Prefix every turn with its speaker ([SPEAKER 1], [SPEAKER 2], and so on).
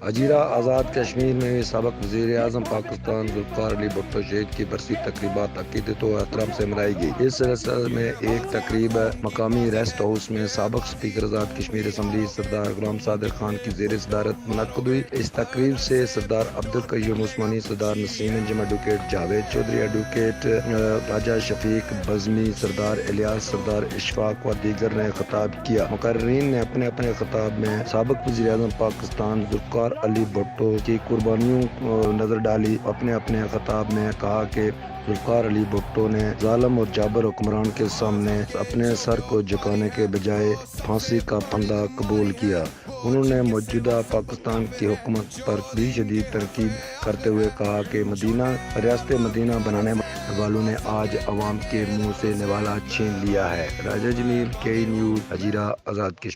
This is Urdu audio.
[SPEAKER 1] ہجیرہ آزاد کشمیر میں سابق وزیر اعظم پاکستان ذوالفقار علی بھٹو شہید کی برسی تقریبات عقیدت و احترام سے منائی گئی۔ اس سلسلے میں ایک تقریب مقامی ریسٹ ہاؤس میں سابق اسپیکر آزاد کشمیر اسمبلی سردار غلام صادق خان کی زیر صدارت منعقد ہوئی۔ اس تقریب سے سردار عبدالقیوم عثمانی، سردار نسیم انجم، ایڈوکیٹ جاوید چودھری، ایڈوکیٹ راجہ شفیق بزمی، سردار الیاس، سردار اشفاق و دیگر نے خطاب کیا۔ مقررین نے اپنے اپنے خطاب میں سابق وزیر اعظم پاکستان ذوالفقار علی بھٹو کی قربانیوں کو نظر ڈالی۔ اپنے اپنے خطاب میں کہا کہ ذوالفقار علی بھٹو نے ظالم اور جابر حکمران کے سامنے اپنے سر کو جھکانے کے بجائے پھانسی کا پھندا قبول کیا۔ انہوں نے موجودہ پاکستان کی حکومت پر بھی شدید تنقید کرتے ہوئے کہا کہ ریاست مدینہ بنانے والوں نے آج عوام کے منہ سے نوالا چھین لیا ہے۔ راجہ جمیل، کے نیوز، ہجیرہ آزاد کشمیر۔